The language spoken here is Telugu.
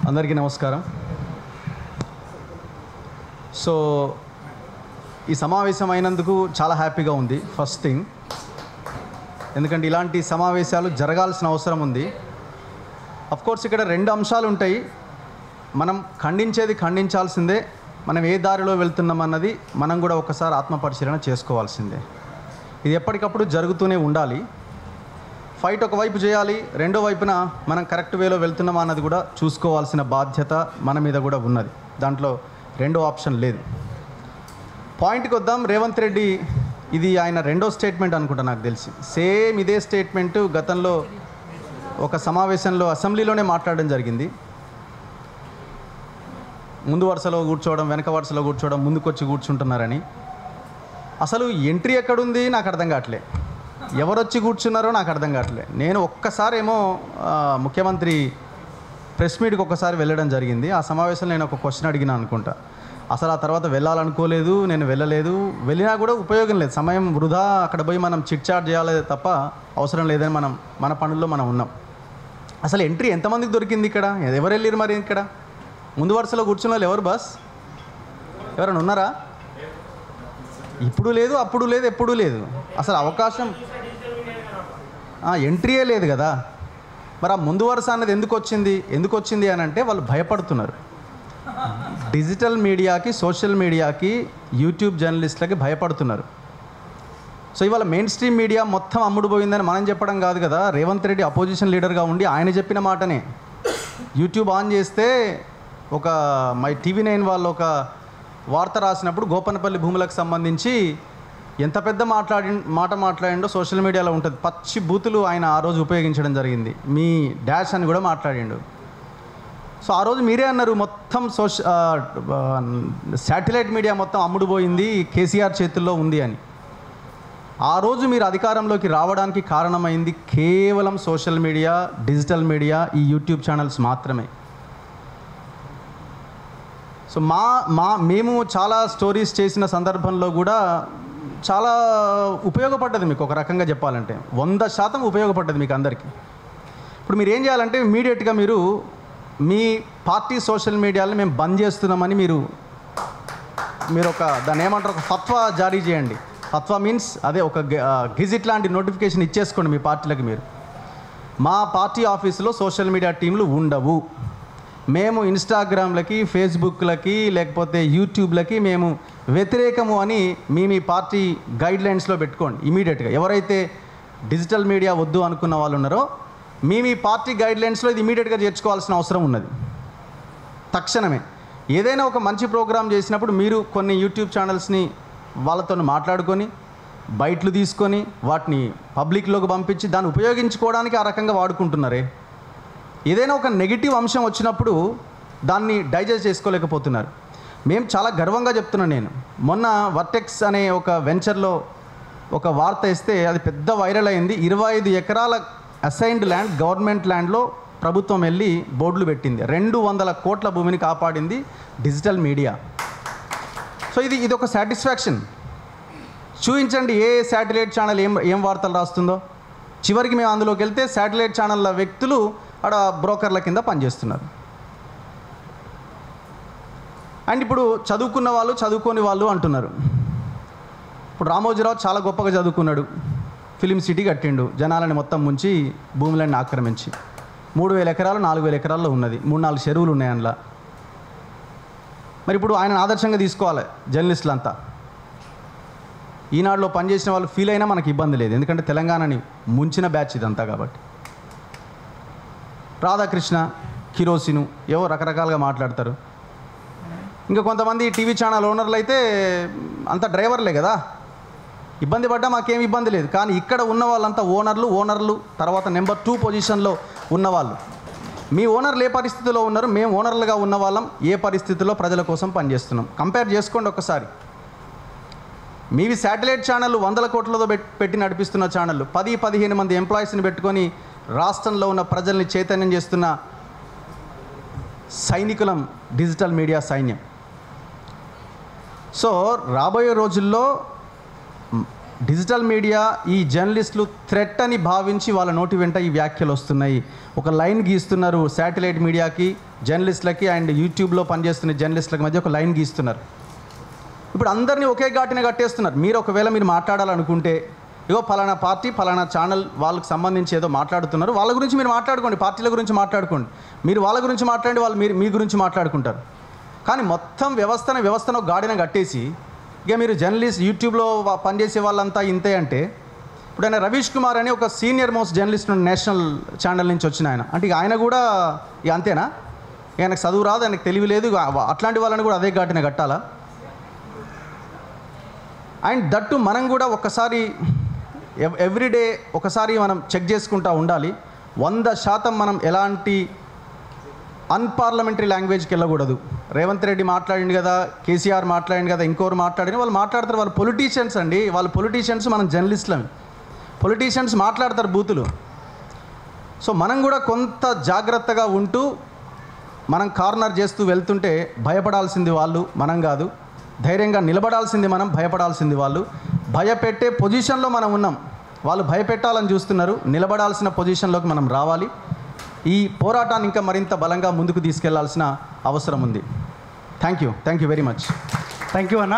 అందరికీ నమస్కారం. సో ఈ సమావేశం అయినందుకు చాలా హ్యాపీగా ఉంది. ఫస్ట్ థింగ్, ఎందుకంటే ఇలాంటి సమావేశాలు జరగాల్సిన అవసరం ఉంది. కోర్స్ ఇక్కడ రెండు అంశాలు ఉంటాయి. మనం ఖండించేది ఖండించాల్సిందే, మనం ఏ దారిలో వెళ్తున్నామన్నది మనం కూడా ఒకసారి ఆత్మపరిశీలన చేసుకోవాల్సిందే. ఇది ఎప్పటికప్పుడు జరుగుతూనే ఉండాలి. ఫైట్ ఒకవైపు చేయాలి, రెండో వైపున మనం కరెక్ట్ వేలో వెళ్తున్నామా అన్నది కూడా చూసుకోవాల్సిన బాధ్యత మన మీద కూడా ఉన్నది. దాంట్లో రెండో ఆప్షన్ లేదు. పాయింట్కి వద్దాం. రేవంత్ రెడ్డి ఇది ఆయన రెండో స్టేట్మెంట్ అనుకుంటా, నాకు తెలిసి సేమ్ ఇదే స్టేట్మెంటు గతంలో ఒక సమావేశంలో అసెంబ్లీలోనే మాట్లాడడం జరిగింది. ముందు వరుసలో కూర్చోవడం, వెనక వరుసలో కూర్చోవడం, ముందుకొచ్చి కూర్చుంటున్నారని. అసలు ఎంట్రీ ఎక్కడుంది నాకు అర్థం కావట్లే, ఎవరొచ్చి కూర్చున్నారో నాకు అర్థం కావట్లే. నేను ఒక్కసారి ఏమో ముఖ్యమంత్రి ప్రెస్ మీట్కి ఒక్కసారి వెళ్ళడం జరిగింది. ఆ సమావేశంలో నేను ఒక క్వశ్చన్ అడిగినా అనుకుంటా. అసలు ఆ తర్వాత వెళ్ళాలనుకోలేదు, నేను వెళ్ళలేదు. వెళ్ళినా కూడా ఉపయోగం లేదు, సమయం వృధా. అక్కడ పోయి మనం చిట్ చాట్ చేయాలి తప్ప అవసరం లేదని మన పనుల్లో మనం ఉన్నాం. అసలు ఎంట్రీ ఎంతమందికి దొరికింది ఇక్కడ? ఎవరు వెళ్ళారు మరి? ఇక్కడ ముందు వరుసలో కూర్చున్న వాళ్ళు ఎవరు? బస్ ఎవరైనా ఉన్నారా? ఇప్పుడు లేదు, అప్పుడు లేదు, ఎప్పుడూ లేదు. అసలు అవకాశం ఎంట్రీయే లేదు కదా. మరి ఆ ముందు వరుస అన్నది ఎందుకు వచ్చింది అని అంటే వాళ్ళు భయపడుతున్నారు. డిజిటల్ మీడియాకి, సోషల్ మీడియాకి, యూట్యూబ్ జర్నలిస్టులకి భయపడుతున్నారు. సో ఇవాళ మెయిన్ స్ట్రీమ్ మీడియా మొత్తం అమ్ముడుపోయిందని మనం చెప్పడం కాదు కదా. రేవంత్ రెడ్డి అపోజిషన్ లీడర్గా ఉండి ఆయన చెప్పిన మాటనే. యూట్యూబ్ ఆన్ చేస్తే ఒక మై TV9 వాళ్ళు ఒక వార్త రాసినప్పుడు గోపనపల్లి భూములకు సంబంధించి ఎంత పెద్ద మాట మాట్లాడిండో సోషల్ మీడియాలో ఉంటుంది. పచ్చి బూతులు ఆయన ఆ రోజు ఉపయోగించడం జరిగింది. మీ డాష్ అని కూడా మాట్లాడిండు. సో ఆ రోజు మీరే అన్నారు మొత్తం శాటిలైట్ మీడియా మొత్తం అమ్ముడుపోయింది, కేసీఆర్ చేతుల్లో ఉంది అని. ఆ రోజు మీరు అధికారంలోకి రావడానికి కారణమైంది కేవలం సోషల్ మీడియా, డిజిటల్ మీడియా, ఈ యూట్యూబ్ ఛానల్స్ మాత్రమే. సో మేము చాలా స్టోరీస్ చేసిన సందర్భంలో కూడా చాలా ఉపయోగపడ్డది మీకు. ఒక రకంగా చెప్పాలంటే 100% ఉపయోగపడ్డది మీకు అందరికీ. ఇప్పుడు మీరు ఏం చేయాలంటే ఇమీడియట్గా మీరు మీ పార్టీ సోషల్ మీడియాలో మేము బంద్ చేస్తున్నామని మీరు ఒక దాన్ని ఏమంటారు, ఒక ఫత్వా జారీ చేయండి. ఫత్వా మీన్స్ అదే ఒక గెజిట్ లాంటి నోటిఫికేషన్ ఇచ్చేసుకోండి మీ పార్టీలకు. మీరు మా పార్టీ ఆఫీసులో సోషల్ మీడియా టీంలు ఉండవు, మేము ఇన్స్టాగ్రామ్లకి, ఫేస్బుక్లకి, లేకపోతే యూట్యూబ్లకి మేము వ్యతిరేకము అని మీ పార్టీ గైడ్లైన్స్లో పెట్టుకోండి ఇమీడియట్గా. ఎవరైతే డిజిటల్ మీడియా వద్దు అనుకున్న వాళ్ళు ఉన్నారో మీ పార్టీ గైడ్లైన్స్లో ఇది ఇమీడియట్గా చేర్చుకోవాల్సిన అవసరం ఉన్నది. తక్షణమే ఏదైనా ఒక మంచి ప్రోగ్రామ్ చేసినప్పుడు మీరు కొన్ని యూట్యూబ్ ఛానల్స్ని వాళ్ళతో మాట్లాడుకొని బయట్లు తీసుకొని వాటిని పబ్లిక్లోకి పంపించి దాన్ని ఉపయోగించుకోవడానికి ఆ రకంగా వాడుకుంటున్నారే. ఏదైనా ఒక నెగిటివ్ అంశం వచ్చినప్పుడు దాన్ని డైజెస్ట్ చేసుకోలేకపోతున్నారు. మేము చాలా గర్వంగా చెప్తున్నాను. నేను మొన్న వర్టెక్స్ అనే ఒక వెంచర్లో ఒక వార్త ఇస్తే అది పెద్ద వైరల్ అయింది. 25 ఎకరాల అసైన్డ్ ల్యాండ్, గవర్నమెంట్ ల్యాండ్లో ప్రభుత్వం వెళ్ళి బోర్డులు పెట్టింది. 200 కోట్ల భూమిని కాపాడింది డిజిటల్ మీడియా. సో ఇది ఒక సాటిస్ఫాక్షన్. చూపించండి ఏ శాటిలైట్ ఛానల్ ఏం వార్తలు రాస్తుందో. చివరికి మేము అందులోకి వెళ్తే శాటిలైట్ ఛానళ్ళ వ్యక్తులు అక్కడ బ్రోకర్ల కింద పనిచేస్తున్నారు. అండ్ ఇప్పుడు చదువుకున్న వాళ్ళు, చదువుకోని వాళ్ళు అంటున్నారు. ఇప్పుడు రామోజీరావు చాలా గొప్పగా చదువుకున్నాడు, ఫిలిం సిటీ కట్టిండు, జనాలని మొత్తం ముంచి భూములన్నీ ఆక్రమించి 3000 ఎకరాలు 4000 ఎకరాల్లో ఉన్నది. 3-4 చెరువులు ఉన్నాయి అందులో. మరి ఇప్పుడు ఆయన ఆదర్శంగా తీసుకోవాలి జర్నలిస్టులంతా. ఈనాడులో పనిచేసిన వాళ్ళు ఫీల్ అయినా మనకి ఇబ్బంది లేదు, ఎందుకంటే తెలంగాణని ముంచిన బ్యాచ్ ఇదంతా కాబట్టి. రాధాకృష్ణ, కిరోసిను ఏవో రకరకాలుగా మాట్లాడతారు. ఇంకా కొంతమంది టీవీ ఛానల్ ఓనర్లు అయితే అంత డ్రైవర్లే కదా, ఇబ్బంది పడ్డా మాకేం ఇబ్బంది లేదు. కానీ ఇక్కడ ఉన్న వాళ్ళంతా ఓనర్లు, తర్వాత నెంబర్ 2 పొజిషన్లో ఉన్నవాళ్ళు. మీ ఓనర్లు ఏ పరిస్థితిలో ఉన్నారు, మేము ఓనర్లుగా ఉన్న వాళ్ళం ఏ పరిస్థితిలో ప్రజల కోసం పనిచేస్తున్నాం కంపేర్ చేసుకోండి ఒకసారి. మీవి శాటిలైట్ ఛానళ్ళు 100 కోట్లతో పెట్టి నడిపిస్తున్న ఛానళ్ళు, 10-15 మంది ఎంప్లాయీస్ని పెట్టుకొని రాష్ట్రంలో ఉన్న ప్రజల్ని చైతన్యం చేస్తున్న సైనికులం డిజిటల్ మీడియా సైన్యం. సో రాబోయే రోజుల్లో డిజిటల్ మీడియా ఈ జర్నలిస్టులు థ్రెట్ అని భావించి వాళ్ళ నోటి వెంట ఈ వ్యాఖ్యలు వస్తున్నాయి. ఒక లైన్ గీస్తున్నారు శాటిలైట్ మీడియాకి జర్నలిస్టులకి అండ్ యూట్యూబ్లో పనిచేస్తున్న జర్నలిస్టులకి మధ్య ఒక లైన్ గీస్తున్నారు. ఇప్పుడు అందరినీ ఒకే ఘాటిన కట్టేస్తున్నారు. మీరు ఒకవేళ మీరు మాట్లాడాలనుకుంటే ఇగో ఫలానా పార్టీ ఫలానా ఛానల్ వాళ్ళకి సంబంధించి ఏదో మాట్లాడుతున్నారు, వాళ్ళ గురించి మీరు మాట్లాడుకోండి, పార్టీల గురించి మాట్లాడుకోండి, మీరు వాళ్ళ గురించి మాట్లాడండి, వాళ్ళు మీ గురించి మాట్లాడుకుంటారు. కానీ మొత్తం వ్యవస్థను గాడిన కట్టేసి ఇక మీరు జర్నలిస్ట్ యూట్యూబ్లో పనిచేసే వాళ్ళంతా ఇంతే అంటే, ఇప్పుడు ఆయన రవీష్ కుమార్ అని ఒక senior most journalist national channel నుంచి వచ్చిన ఆయన అంటే ఇక ఆయన కూడా ఇక అంతేనా? ఆయనకు చదువు రాదు, ఆయనకు తెలివి లేదు, అట్లాంటి వాళ్ళని కూడా అదే ఘాటిన కట్టాలా? అండ్ దట్టు మనం కూడా ఒక్కసారి ఎవ్రీడే ఒకసారి మనం చెక్ చేసుకుంటూ ఉండాలి. 100% మనం ఎలాంటి అన్పార్లమెంటరీ లాంగ్వేజ్కి వెళ్ళకూడదు. రేవంత్ రెడ్డి మాట్లాడింది కదా, కేసీఆర్ మాట్లాడింది కదా, ఇంకోరు మాట్లాడిన వాళ్ళు మాట్లాడతారు. వాళ్ళు పొలిటీషియన్స్ అండి, వాళ్ళు పొలిటీషియన్స్, మనం జర్నలిస్టులం. పొలిటీషియన్స్ మాట్లాడతారు బూతులు. సో మనం కూడా కొంత జాగ్రత్తగా ఉంటూ మనం కార్నర్ చేస్తూ వెళ్తుంటే భయపడాల్సింది వాళ్ళు, మనం కాదు. ధైర్యంగా నిలబడాల్సింది మనం, భయపడాల్సింది వాళ్ళు. భయపెట్టే పొజిషన్లో మనం ఉన్నాం, వాళ్ళు భయపెట్టాలని చూస్తున్నారు. నిలబడాల్సిన పొజిషన్లోకి మనం రావాలి. ఈ పోరాటాన్ని ఇంకా మరింత బలంగా ముందుకు తీసుకెళ్లాల్సిన అవసరం ఉంది. Thank you very much. Thank you అన్న.